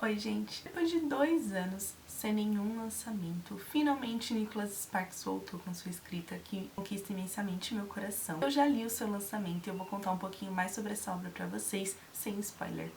Oi gente, depois de 2 anos sem nenhum lançamento, finalmente Nicholas Sparks voltou com sua escrita que conquista imensamente meu coração. Eu já li o seu lançamento e eu vou contar um pouquinho mais sobre essa obra pra vocês, sem spoiler.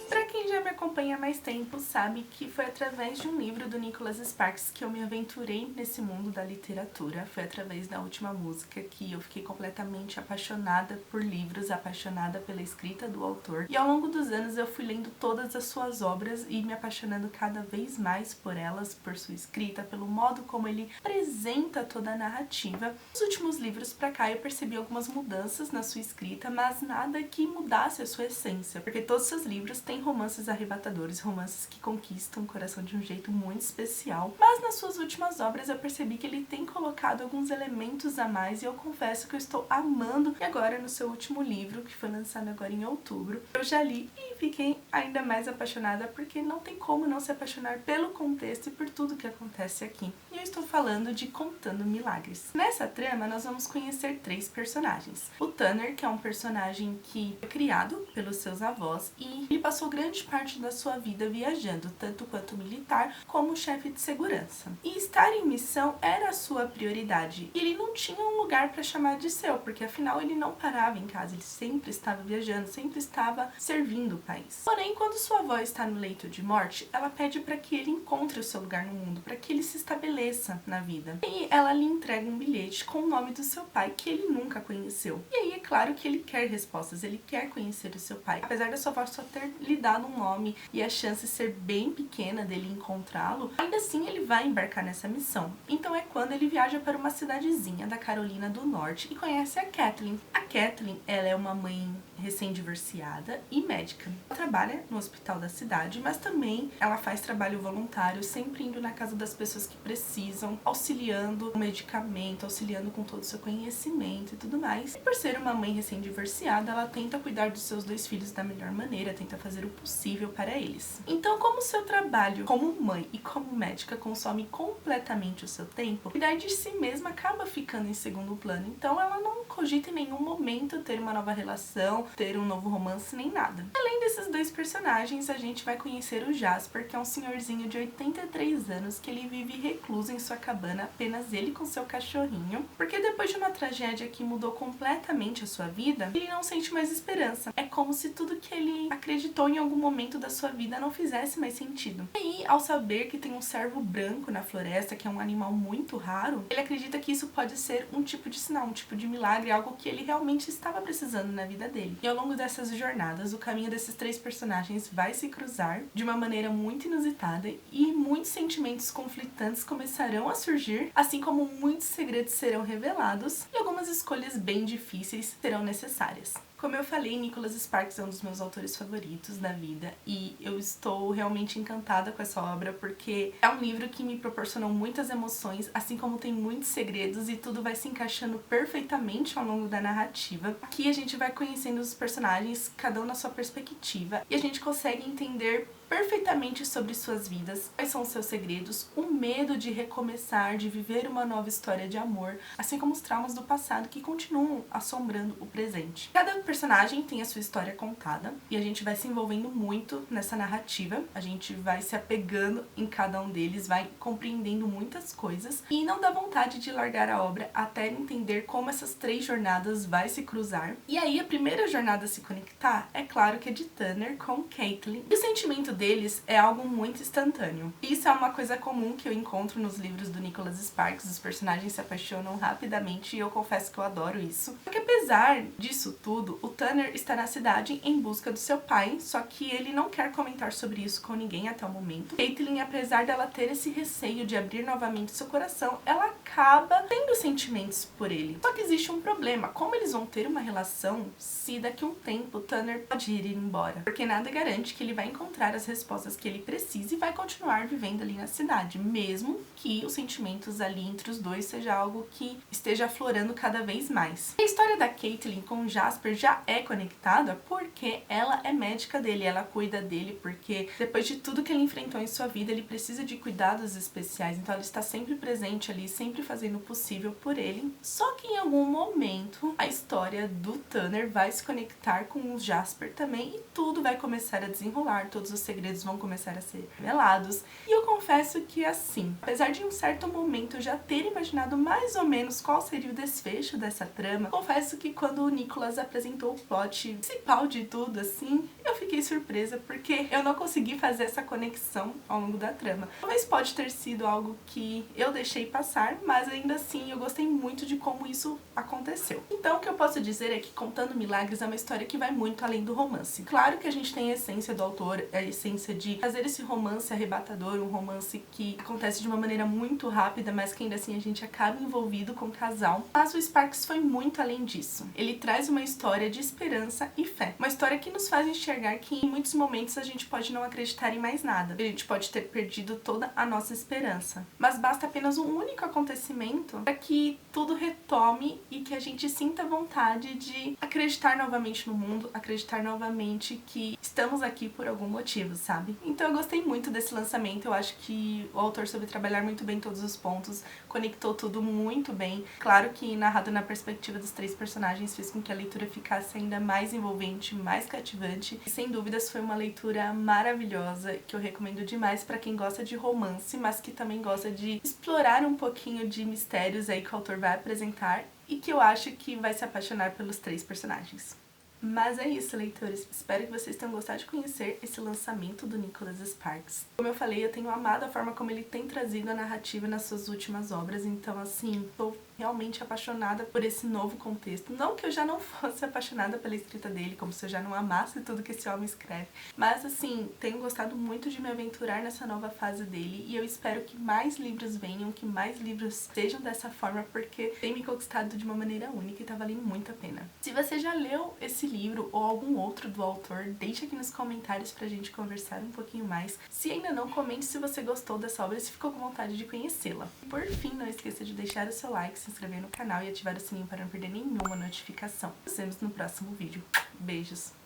Pra quem já me acompanha há mais tempo sabe que foi através de um livro do Nicholas Sparks que eu me aventurei nesse mundo da literatura. Foi através da Última Música que eu fiquei completamente apaixonada por livros, apaixonada pela escrita do autor. E ao longo dos anos eu fui lendo todas as suas obras e me apaixonando cada vez mais por elas, por sua escrita, pelo modo como ele apresenta toda a narrativa. Nos últimos livros pra cá eu percebi algumas mudanças na sua escrita, mas nada que mudasse a sua essência, porque todos os seus livros têm romances arrebatadores, romances que conquistam o coração de um jeito muito especial. Mas nas suas últimas obras eu percebi que ele tem colocado alguns elementos a mais e eu confesso que eu estou amando. E agora no seu último livro, que foi lançado agora em outubro, eu já li e fiquei ainda mais apaixonada, porque não tem como não se apaixonar pelo contexto e por tudo que acontece aqui. E eu estou falando de Contando Milagres. Nessa trama nós vamos conhecer 3 personagens. O Tanner, que é um personagem que foi criado pelos seus avós e ele passou grande parte da sua vida viajando, tanto quanto militar como chefe de segurança. E estar em missão era a sua prioridade. E ele não tinha um lugar para chamar de seu, porque afinal ele não parava em casa, ele sempre estava viajando, sempre estava servindo o país. Porém, quando sua avó está no leito de morte, ela pede para que ele encontre o seu lugar no mundo, para que ele se estabeleça na vida. E ela lhe entrega um bilhete com o nome do seu pai, que ele nunca conheceu. E aí é claro que ele quer respostas, ele quer conhecer o seu pai. Apesar da sua avó só ter lhe dado um nome e a chance ser bem pequena dele encontrá-lo, ainda assim ele vai embarcar nessa missão. Então é quando ele viaja para uma cidadezinha da Carolina do Norte e conhece a Kathleen. A Kathleen, ela é uma mãe recém-divorciada e médica. Ela trabalha no hospital da cidade, mas também ela faz trabalho voluntário, sempre indo na casa das pessoas que precisam, auxiliando com medicamento, auxiliando com todo o seu conhecimento e tudo mais. E por ser uma mãe recém-divorciada, ela tenta cuidar dos seus 2 filhos da melhor maneira, tenta fazer o possível para eles. Então, como o seu trabalho como mãe e como médica consome completamente o seu tempo, cuidar de si mesma acaba ficando em segundo plano. Então ela não cogita em nenhum momento ter uma nova relação, ter um novo romance, nem nada. Além desses 2 personagens, a gente vai conhecer o Jasper, que é um senhorzinho de 83 anos que ele vive recluso em sua cabana, apenas ele com seu cachorrinho, porque depois de uma tragédia que mudou completamente a sua vida, ele não sente mais esperança. É como se tudo que ele acreditou em algum momento da sua vida não fizesse mais sentido. E aí, ao saber que tem um cervo branco na floresta, que é um animal muito raro, ele acredita que isso pode ser um tipo de sinal, um tipo de milagre, algo que ele realmente estava precisando na vida dele. E ao longo dessas jornadas, o caminho desses 3 personagens vai se cruzar de uma maneira muito inusitada e muitos sentimentos conflitantes começarão a surgir, assim como muitos segredos serão revelados e algumas escolhas bem difíceis serão necessárias. Como eu falei, Nicholas Sparks é um dos meus autores favoritos da vida e eu estou realmente encantada com essa obra porque é um livro que me proporcionou muitas emoções, assim como tem muitos segredos e tudo vai se encaixando perfeitamente ao longo da narrativa. Aqui a gente vai conhecendo os personagens, cada um na sua perspectiva, e a gente consegue entender perfeitamente sobre suas vidas, quais são os seus segredos, o medo de recomeçar, de viver uma nova história de amor, assim como os traumas do passado que continuam assombrando o presente. Cada personagem tem a sua história contada e a gente vai se envolvendo muito nessa narrativa, a gente vai se apegando em cada um deles, vai compreendendo muitas coisas e não dá vontade de largar a obra até entender como essas 3 jornadas vai se cruzar. E aí a primeira jornada a se conectar é claro que é de Tanner com Kathleen, e o sentimento deles é algo muito instantâneo. Isso é uma coisa comum que eu encontro nos livros do Nicholas Sparks, os personagens se apaixonam rapidamente e eu confesso que eu adoro isso. Porque apesar disso tudo, o Tanner está na cidade em busca do seu pai, só que ele não quer comentar sobre isso com ninguém até o momento. Kathleen, apesar dela ter esse receio de abrir novamente seu coração, ela acaba tendo sentimentos por ele. Só que existe um problema, como eles vão ter uma relação se daqui a um tempo o Tanner pode ir embora? Porque nada garante que ele vai encontrar as respostas que ele precisa e vai continuar vivendo ali na cidade, mesmo que os sentimentos ali entre os 2 seja algo que esteja aflorando cada vez mais. A história da Kathleen com Jasper já é conectada porque ela é médica dele, ela cuida dele, porque depois de tudo que ele enfrentou em sua vida, ele precisa de cuidados especiais, então ela está sempre presente ali, sempre fazendo o possível por ele. Só que em algum momento a história do Tanner vai se conectar com o Jasper também e tudo vai começar a desenrolar, todos os segredos vão começar a ser revelados. E eu confesso que assim, apesar de em um certo momento eu já ter imaginado mais ou menos qual seria o desfecho dessa trama, confesso que quando o Nicholas apresentou o plot principal de tudo, assim, eu fiquei surpresa porque eu não consegui fazer essa conexão ao longo da trama. Talvez pode ter sido algo que eu deixei passar, mas ainda assim eu gostei muito de como isso aconteceu. Então o que eu posso dizer é que Contando Milagres é uma história que vai muito além do romance. Claro que a gente tem a essência do autor, a essência de fazer esse romance arrebatador, um romance que acontece de uma maneira muito rápida, mas que ainda assim a gente acaba envolvido com o casal. Mas o Sparks foi muito além disso. Ele traz uma história de esperança e fé. Uma história que nos faz enxergar que em muitos momentos a gente pode não acreditar em mais nada. A gente pode ter perdido toda a nossa esperança. Mas basta apenas um único acontecimento para que tudo retome e que a gente sinta vontade de acreditar novamente no mundo, acreditar novamente que estamos aqui por algum motivo, sabe? Então eu gostei muito desse lançamento, eu acho que o autor soube trabalhar muito bem todos os pontos, conectou tudo muito bem. Claro que narrado na perspectiva dos três personagens fez com que a leitura ficasse ainda mais envolvente, mais cativante. E sem dúvidas foi uma leitura maravilhosa que eu recomendo demais para quem gosta de romance, mas que também gosta de explorar um pouquinho de mistérios aí que o autor vai apresentar e que eu acho que vai se apaixonar pelos três personagens. Mas é isso, leitores. Espero que vocês tenham gostado de conhecer esse lançamento do Nicholas Sparks. Como eu falei, eu tenho amado a forma como ele tem trazido a narrativa nas suas últimas obras, então assim, tô realmente apaixonada por esse novo contexto. Não que eu já não fosse apaixonada pela escrita dele, como se eu já não amasse tudo que esse homem escreve, mas assim, tenho gostado muito de me aventurar nessa nova fase dele e eu espero que mais livros venham, que mais livros sejam dessa forma, porque tem me conquistado de uma maneira única e tá valendo muito a pena. Se você já leu esse livro ou algum outro do autor, deixa aqui nos comentários pra gente conversar um pouquinho mais. Se ainda não, comente se você gostou dessa obra e se ficou com vontade de conhecê-la. Por fim, não esqueça de deixar o seu like, se inscrever no canal e ativar o sininho para não perder nenhuma notificação. Nos vemos no próximo vídeo. Beijos!